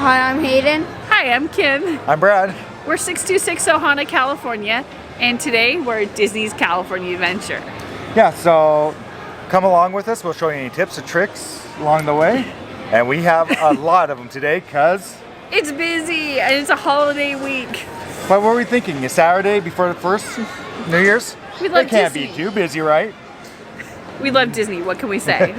Hi, I'm Hayden. Hi, I'm Kim. I'm Brad. We're 626 Ohana, California, and today we're at Disney's California Adventure. Yeah, so come along with us. We'll show you any tips and tricks along the way. And we have a lot of them today because... It's busy and it's a holiday week. What were we thinking? A Saturday before the first New Year's? We love It can't Disney. be too busy, right? We love Disney, what can we say?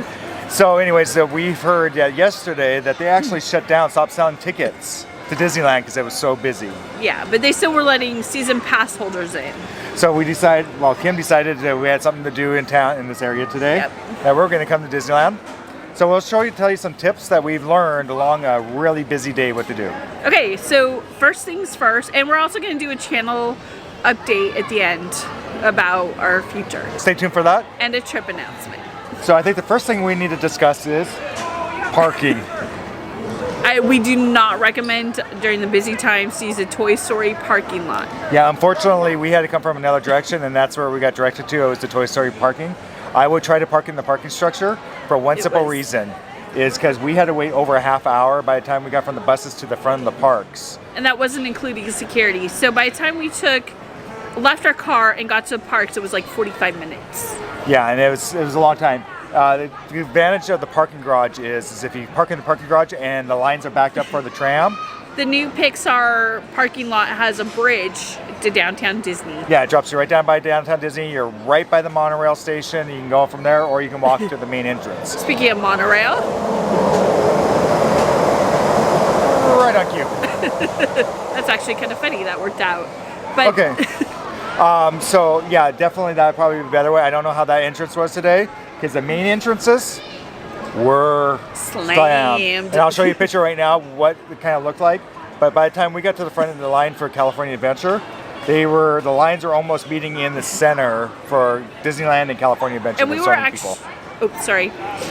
So anyways, we've heard yesterday that they actually shut down, stopped selling tickets to Disneyland because it was so busy. Yeah, but they still were letting season pass holders in. So Kim decided that we had something to do in town, in this area today, Yep. that we're going to come to Disneyland. So we'll tell you some tips that we've learned along a really busy day what to do. Okay, so first things first, and we're also going to do a channel update at the end about our future. Stay tuned for that. And a trip announcement. So I think the first thing we need to discuss is parking. We do not recommend during the busy times to use a Toy Story parking lot. Yeah, unfortunately we had to come from another direction and that's where we got directed to. It was the Toy Story parking. I would try to park in the parking structure for one simple reason, is because we had to wait over a half hour by the time we got from the buses to the front of the parks. And that wasn't including security. So by the time we left our car and got to the parks, it was like 45 minutes. Yeah, and it was a long time. The advantage of the parking garage is if you park in the parking garage and the lines are backed up for the tram. The new Pixar parking lot has a bridge to downtown Disney. Yeah, it drops you right down by downtown Disney. You're right by the monorail station. You can go from there or you can walk to the main entrance. Speaking of monorail. Right on cue. That's actually kind of funny, that worked out. But okay. So yeah, definitely that would probably be a better way. I don't know how that entrance was today because the main entrances were slammed. And I'll show you a picture right now what it kind of looked like. But by the time we got to the front of the line for California Adventure, the lines are almost meeting in the center for Disneyland and California Adventure. And we were actually,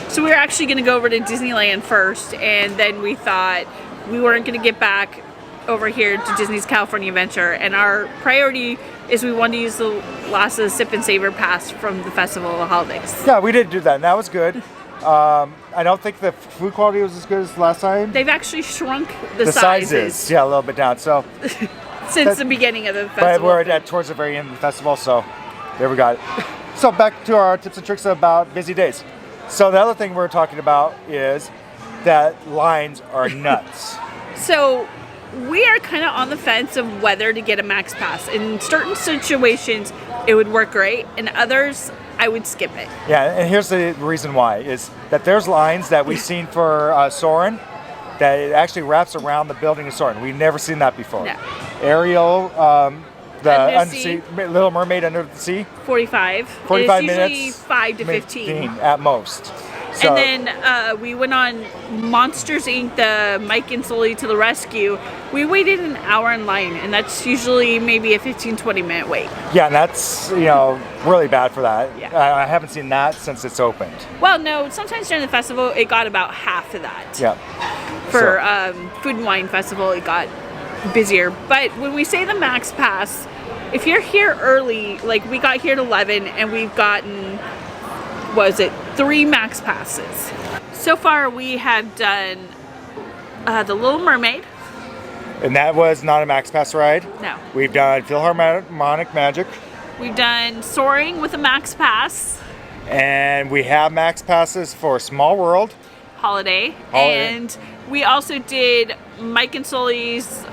So we were actually going to go over to Disneyland first, and then we thought we weren't going to get back over here to Disney's California Adventure, and our priority is we wanted to use the last of the Sip and Savor Pass from the Festival of the Holidays. Yeah, we did do that, and that was good. I don't think the food quality was as good as last time. They've actually shrunk the sizes. Yeah, a little bit down. So since the beginning of the festival. But we're towards the very end of the festival, so there we got it. So back to our tips and tricks about busy days. So the other thing we're talking about is that lines are nuts. So we are kind of on the fence of whether to get a Max Pass. In certain situations, it would work great. In others, I would skip it. Yeah, and here's the reason why, is that there's lines that we've seen for Soarin' that it actually wraps around the building of Soarin'. We've never seen that before. No. Ariel, the Undersea. Little Mermaid Under the Sea. 45 minutes. Usually 5 to 15. At most. So, and then we went on Monsters Inc., the Mike and Sully to the Rescue. We waited an hour in line, and that's usually maybe a 15-20 minute wait. Yeah, and that's, really bad for that. Yeah. I haven't seen that since it's opened. Well, no, sometimes during the festival, it got about half of that. Yeah. For Food and Wine Festival, it got busier. But when we say the Max Pass, if you're here early, like we got here at 11, and we've gotten... 3 Max Passes. So far we have done the Little Mermaid. And that was not a Max Pass ride? No. We've done Philharmonic Magic. We've done Soaring with a Max Pass. And we have Max Passes for Small World. Holiday. And we also did Mike and Sully's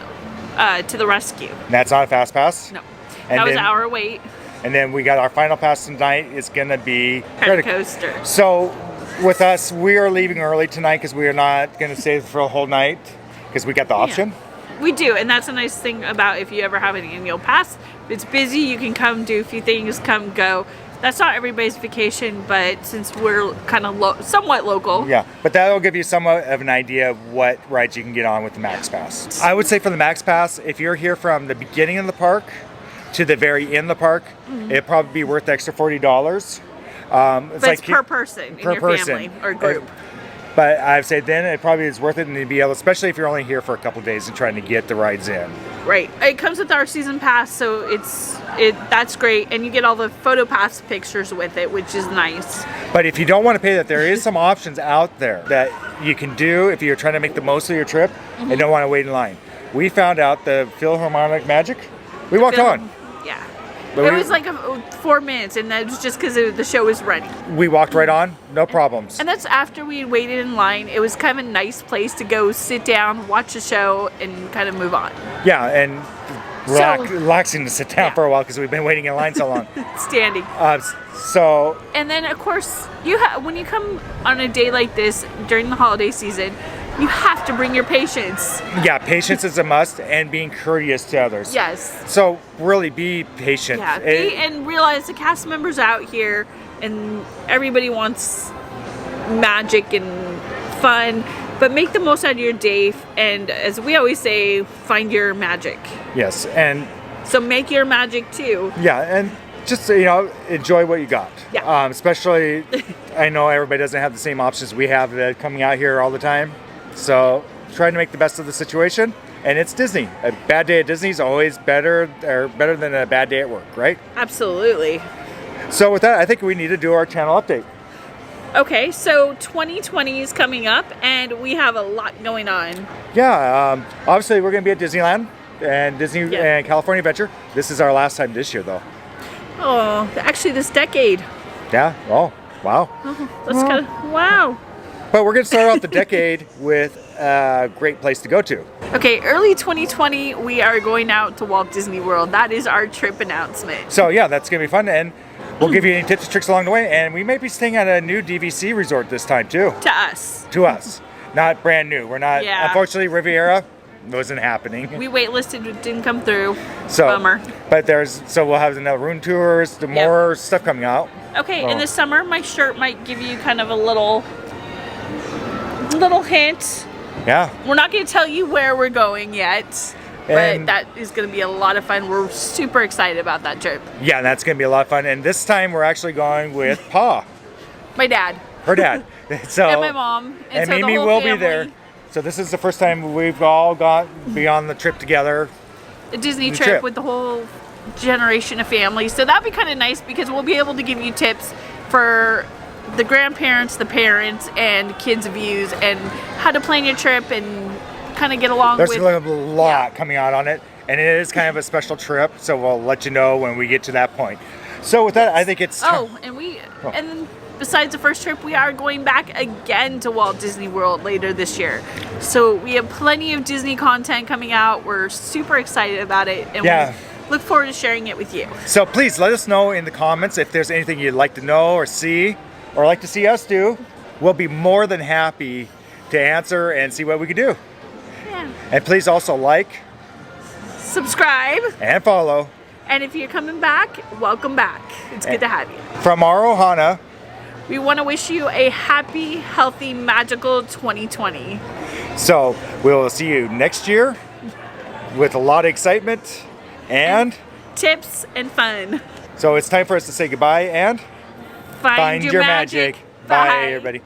to the Rescue. And that's not a Fast Pass? No. And that was an hour wait. And then we got our final pass tonight is going to be Credit Coaster. So with us, we are leaving early tonight because we are not going to stay for a whole night because we got the option. Yeah. We do, and that's a nice thing about if you ever have an annual pass. If it's busy, you can come do a few things, come go. That's not everybody's vacation, but since we're kind of somewhat local. Yeah, but that'll give you somewhat of an idea of what rides you can get on with the Max Pass. I would say for the Max Pass, if you're here from the beginning of the park to the very end of the park, it'd probably be worth the extra $40. But it's per person in your family or group. But I'd say then it probably is worth it and to be able, especially if you're only here for a couple of days and trying to get the rides in. Right. It comes with our season pass, so that's great, and you get all the photo pass pictures with it, which is nice. But if you don't want to pay that, there is some options out there that you can do if you're trying to make the most of your trip and don't want to wait in line. We found out the Philharmonic Magic. We walked on. Yeah. But it was like 4 minutes, and that was just because the show was running. We walked right on, no problems. And that's after we waited in line. It was kind of a nice place to go sit down, watch a show, and kind of move on. Yeah, and relaxing to sit down for a while because we've been waiting in line so long. Standing. And then, of course, when you come on a day like this during the holiday season, you have to bring your patience. Yeah, patience is a must, and being courteous to others. Yes. So really be patient. Yeah, and realize the cast members out here, and everybody wants magic and fun, but make the most out of your day, and as we always say, find your magic. Yes, and so make your magic too. Yeah, and just enjoy what you got. Yeah. Especially, I know everybody doesn't have the same options we have coming out here all the time. So trying to make the best of the situation, and it's Disney. A bad day at Disney is always better than a bad day at work, right? Absolutely. So with that, I think we need to do our channel update. Okay, so 2020 is coming up, and we have a lot going on. Yeah, obviously we're going to be at Disneyland and and California Adventure. This is our last time this year, though. Oh, actually, this decade. Yeah. Oh, wow. That's kind of wow. But we're going to start off the decade with a great place to go to. Okay, early 2020, we are going out to Walt Disney World. That is our trip announcement. So yeah, that's going to be fun, and we'll give you any tips and tricks along the way, and we may be staying at a new DVC resort this time too. To us. To us. Not brand new. We're not, unfortunately, Riviera wasn't happening. We waitlisted, it didn't come through. So, bummer. But we'll have another room tours, more stuff coming out. Okay, in the summer, my shirt might give you kind of a little hint. Yeah. We're not going to tell you where we're going yet, but that is going to be a lot of fun. We're super excited about that trip. Yeah, that's going to be a lot of fun. And this time we're actually going with Pa. My dad. Her dad. So, and my mom. And so Mimi will be there. So this is the first time we've all got be on the trip together. A Disney trip with the whole generation of family. So that'd be kind of nice because we'll be able to give you tips for the grandparents, the parents, and kids' views, and how to plan your trip and kind of get along with. There's a lot coming out on it, and it is kind of a special trip, so we'll let you know when we get to that point. So with that, I think it's... and besides the first trip, we are going back again to Walt Disney World later this year. So we have plenty of Disney content coming out. We're super excited about it, and we look forward to sharing it with you. So please let us know in the comments if there's anything you'd like to know or see, or like to see us do. We'll be more than happy to answer and see what we can do. Yeah. And please also like, subscribe, and follow. And if you're coming back, welcome back. It's good to have you. From our Ohana, we want to wish you a happy, healthy, magical 2020. So we'll see you next year with a lot of excitement and tips and fun. So it's time for us to say goodbye and find your magic. Bye, everybody.